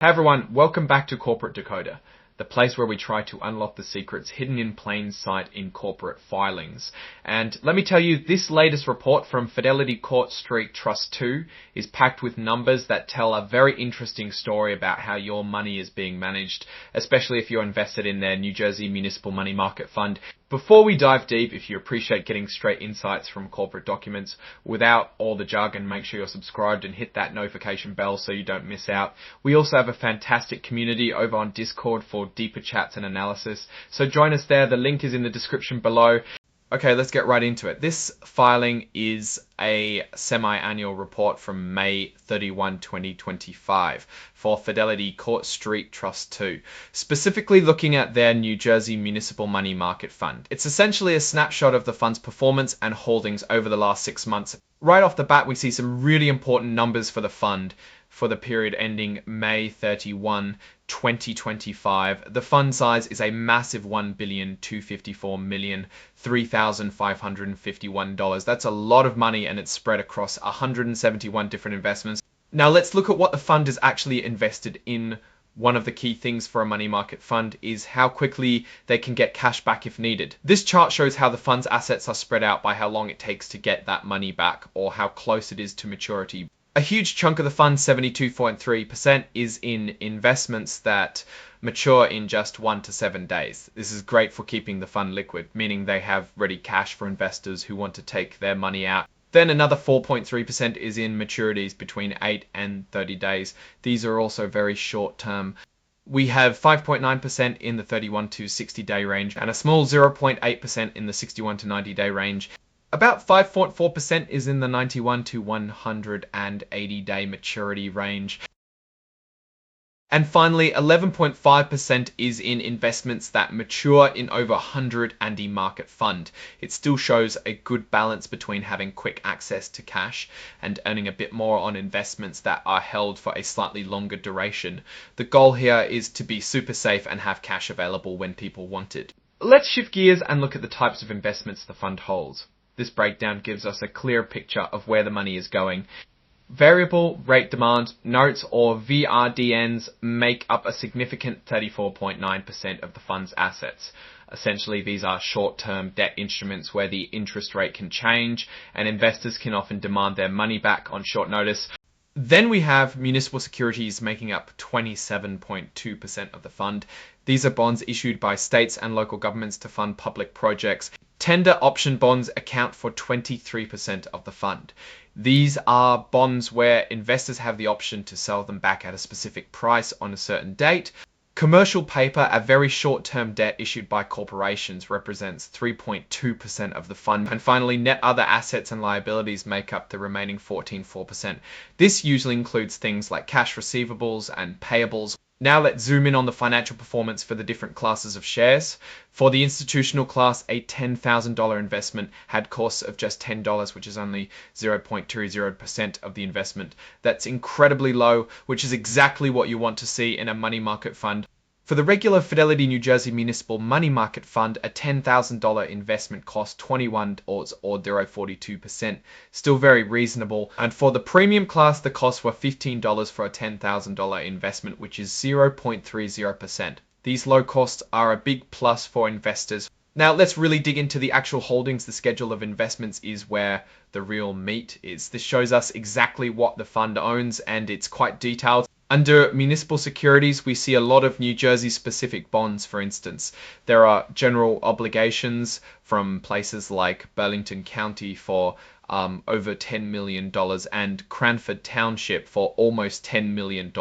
Hey everyone, welcome back to Corporate Decoder, the place where we try to unlock the secrets hidden in plain sight in corporate filings. And let me tell you, this latest report from Fidelity Court Street Trust 2 is packed with numbers that tell a very interesting story about how your money is being managed, especially if you're invested in their New Jersey Municipal Money Market Fund. Before we dive deep, if you appreciate getting straight insights from corporate documents without all the jargon, make sure you're subscribed and hit that notification bell so you don't miss out. We also have a fantastic community over on Discord for deeper chats and analysis, so join us there. The link is in the description below. Okay, let's get right into it. This filing is a semi-annual report from May 31, 2025 for Fidelity Court Street Trust 2, specifically looking at their New Jersey Municipal Money Market Fund. It's essentially a snapshot of the fund's performance and holdings over the last 6 months. Right off the bat, we see some really important numbers for the fund for the period ending May 31, 2025. The fund size is a massive $1,254,003,551. That's a lot of money, and it's spread across 171 different investments. Now let's look at what the fund is actually invested in. One of the key things for a money market fund is how quickly they can get cash back if needed. This chart shows how the fund's assets are spread out by how long it takes to get that money back or how close it is to maturity. A huge chunk of the fund, 72.3%, is in investments that mature in just 1 to 7 days. This is great for keeping the fund liquid, meaning they have ready cash for investors who want to take their money out. Then another 4.3% is in maturities between 8 and 30 days. These are also very short term. We have 5.9% in the 31 to 60 day range and a small 0.8% in the 61 to 90 day range. About 5.4% is in the 91 to 180 day maturity range. And finally, 11.5% is in investments that mature in over 100 and a market fund. It still shows a good balance between having quick access to cash and earning a bit more on investments that are held for a slightly longer duration. The goal here is to be super safe and have cash available when people want it. Let's shift gears and look at the types of investments the fund holds. This breakdown gives us a clear picture of where the money is going. Variable rate demand notes, or VRDNs, make up a significant 34.9% of the fund's assets. Essentially, these are short-term debt instruments where the interest rate can change and investors can often demand their money back on short notice. Then we have municipal securities making up 27.2% of the fund. These are bonds issued by states and local governments to fund public projects. Tender option bonds account for 23% of the fund. These are bonds where investors have the option to sell them back at a specific price on a certain date. Commercial paper, a very short-term debt issued by corporations, represents 3.2% of the fund. And finally, net other assets and liabilities make up the remaining 14.4%. This usually includes things like cash receivables and payables. Now let's zoom in on the financial performance for the different classes of shares. For the institutional class, a $10,000 investment had costs of just $10, which is only 0.20% of the investment. That's incredibly low, which is exactly what you want to see in a money market fund. For the regular Fidelity New Jersey Municipal Money Market Fund, a $10,000 investment cost $21 or 0.42%. Still very reasonable. And for the premium class, the costs were $15 for a $10,000 investment, which is 0.30%. These low costs are a big plus for investors. Now let's really dig into the actual holdings. The schedule of investments is where the real meat is. This shows us exactly what the fund owns, and it's quite detailed. Under municipal securities, we see a lot of New Jersey specific bonds, for instance. There are general obligations from places like Burlington County for over $10 million and Cranford Township for almost $10 million.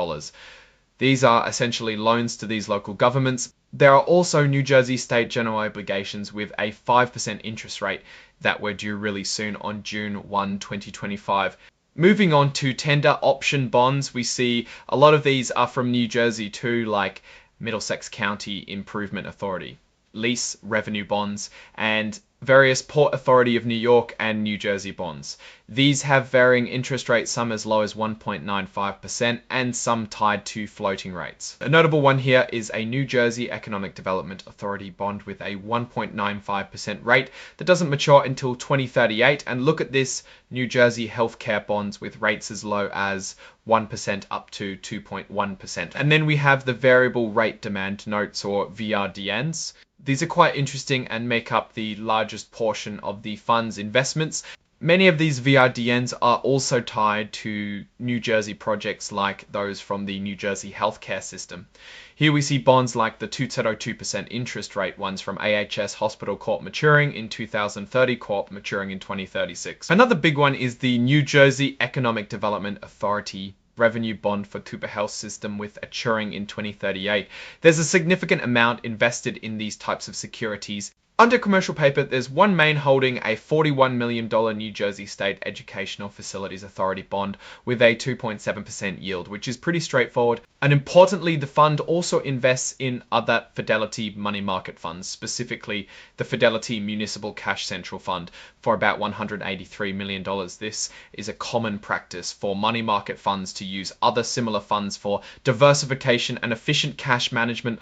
These are essentially loans to these local governments. There are also New Jersey state general obligations with a 5% interest rate that were due really soon on June 1, 2025. Moving on to tender option bonds, we see a lot of these are from New Jersey too, like Middlesex County Improvement Authority, lease revenue bonds, and various Port Authority of New York and New Jersey bonds. These have varying interest rates, some as low as 1.95% and some tied to floating rates. A notable one here is a New Jersey Economic Development Authority bond with a 1.95% rate that doesn't mature until 2038. And look at this, New Jersey healthcare bonds with rates as low as 1% up to 2.1%. And then we have the variable rate demand notes, or VRDNs. These are quite interesting and make up the largest portion of the fund's investments. Many of these VRDNs are also tied to New Jersey projects like those from the New Jersey healthcare system. Here we see bonds like the 2.02% interest rate ones from AHS Hospital Corp maturing in 2030, Corp maturing in 2036. Another big one is the New Jersey Economic Development Authority revenue bond for Cooper Health System with maturing in 2038. There's a significant amount invested in these types of securities. Under commercial paper, there's one main holding a $41 million New Jersey State Educational Facilities Authority bond with a 2.7% yield, which is pretty straightforward. And importantly, the fund also invests in other Fidelity money market funds, specifically the Fidelity Municipal Cash Central Fund for about $183 million. This is a common practice for money market funds to use other similar funds for diversification and efficient cash management.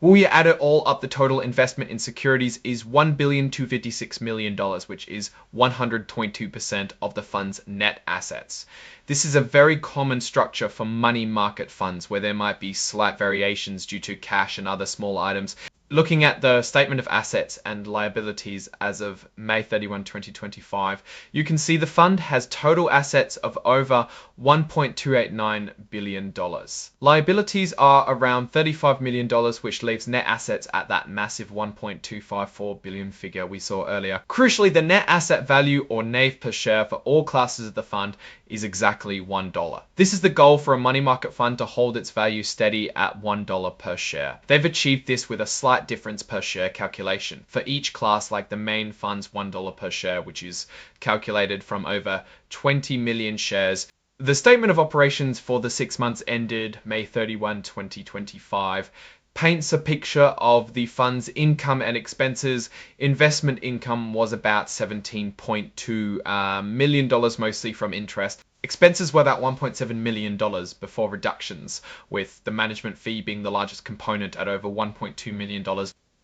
When we add it all up, the total investment in securities is $1,256 million, which is 100.2% of the fund's net assets. This is a very common structure for money market funds where there might be slight variations due to cash and other small items. Looking at the statement of assets and liabilities as of May 31, 2025, you can see the fund has total assets of over $1.289 billion. Liabilities are around $35 million, which leaves net assets at that massive $1.254 billion figure we saw earlier. Crucially, the net asset value, or NAV per share, for all classes of the fund is exactly $1. This is the goal for a money market fund, to hold its value steady at $1 per share. They've achieved this with a slight difference per share calculation for each class, like the main fund's $1 per share, which is calculated from over 20 million shares. The statement of operations for the 6 months ended May 31, 2025 paints a picture of the fund's income and expenses. Investment income was about $17.2 million, mostly from interest. Expenses were about $1.7 million before reductions, with the management fee being the largest component at over $1.2 million.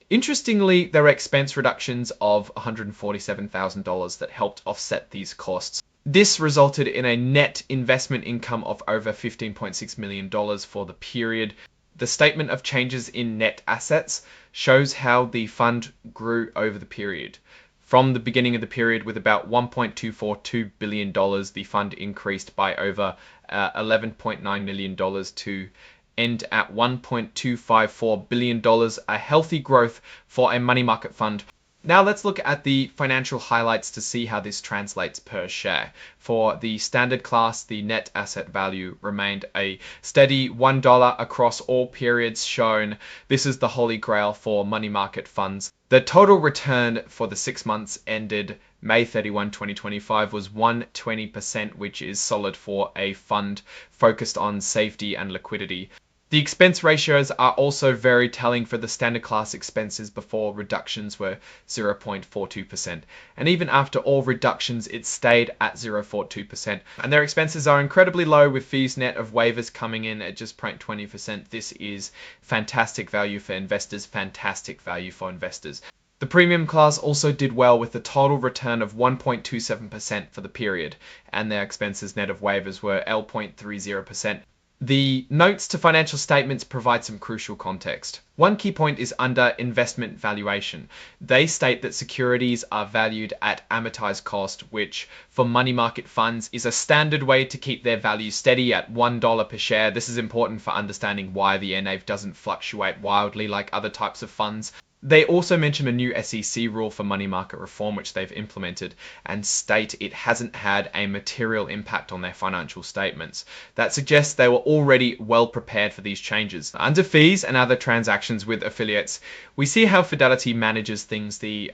Interestingly, there were expense reductions of $147,000 that helped offset these costs. This resulted in a net investment income of over $15.6 million for the period. The statement of changes in net assets shows how the fund grew over the period. From the beginning of the period with about $1.242 billion, the fund increased by over $11.9 million to end at $1.254 billion, a healthy growth for a money market fund. Now let's look at the financial highlights to see how this translates per share. For the standard class, the net asset value remained a steady $1 across all periods shown. This is the holy grail for money market funds. The total return for the 6 months ended May 31, 2025 was 120%, which is solid for a fund focused on safety and liquidity. The expense ratios are also very telling. For the standard class, expenses before reductions were 0.42%. And even after all reductions, it stayed at 0.42%. And their expenses are incredibly low, with fees net of waivers coming in at just 0.20%. This is fantastic value for investors, fantastic value for investors. The premium class also did well, with a total return of 1.27% for the period, and their expenses net of waivers were L.30%. The notes to financial statements provide some crucial context. One key point is under investment valuation. They state that securities are valued at amortized cost, which for money market funds is a standard way to keep their value steady at $1 per share. This is important for understanding why the NAV doesn't fluctuate wildly like other types of funds. They also mention a new SEC rule for money market reform, which they've implemented, and state it hasn't had a material impact on their financial statements. That suggests they were already well prepared for these changes. Under fees and other transactions with affiliates, we see how Fidelity manages things. The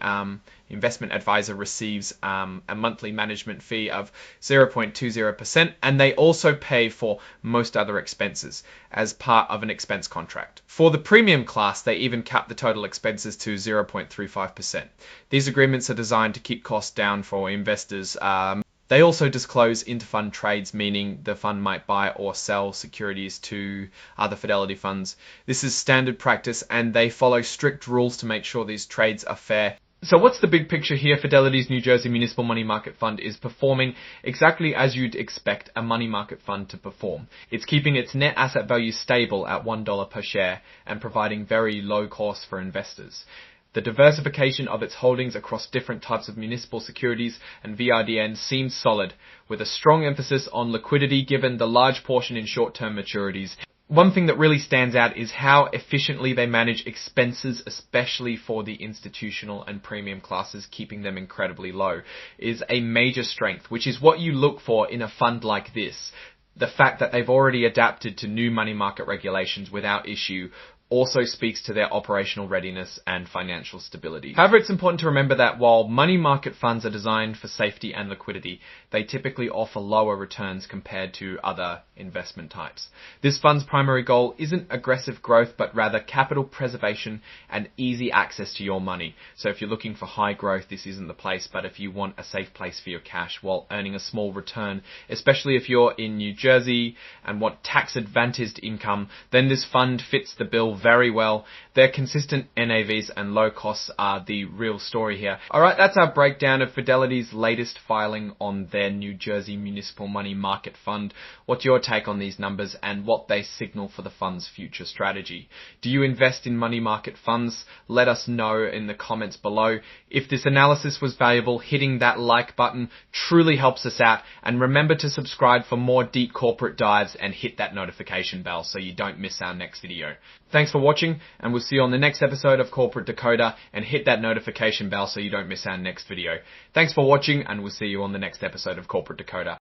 investment advisor receives a monthly management fee of 0.20%, and they also pay for most other expenses as part of an expense contract. For the premium class, they even cap the total expenses to 0.35%. These agreements are designed to keep costs down for investors. They also disclose inter-fund trades, meaning the fund might buy or sell securities to other Fidelity funds. This is standard practice, and they follow strict rules to make sure these trades are fair. So what's the big picture here? Fidelity's New Jersey Municipal Money Market Fund is performing exactly as you'd expect a money market fund to perform. It's keeping its net asset value stable at $1 per share and providing very low costs for investors. The diversification of its holdings across different types of municipal securities and VRDN seems solid, with a strong emphasis on liquidity given the large portion in short-term maturities. One thing that really stands out is how efficiently they manage expenses, especially for the institutional and premium classes, keeping them incredibly low, is a major strength, which is what you look for in a fund like this. The fact that they've already adapted to new money market regulations without issue also speaks to their operational readiness and financial stability. However, it's important to remember that while money market funds are designed for safety and liquidity, they typically offer lower returns compared to other investment types. This fund's primary goal isn't aggressive growth, but rather capital preservation and easy access to your money. So if you're looking for high growth, this isn't the place, but if you want a safe place for your cash while earning a small return, especially if you're in New Jersey and want tax-advantaged income, then this fund fits the bill very well. Their consistent NAVs and low costs are the real story here. Alright, that's our breakdown of Fidelity's latest filing on their New Jersey Municipal Money Market Fund. What's your take on these numbers and what they signal for the fund's future strategy? Do you invest in money market funds? Let us know in the comments below. If this analysis was valuable, hitting that like button truly helps us out, and remember to subscribe for more deep corporate dives and hit that notification bell so you don't miss our next video. Thanks for watching, and we'll see you on the next episode of Corporate Decoder, and hit that notification bell so you don't miss our next video. Thanks for watching, and we'll see you on the next episode of Corporate Decoder.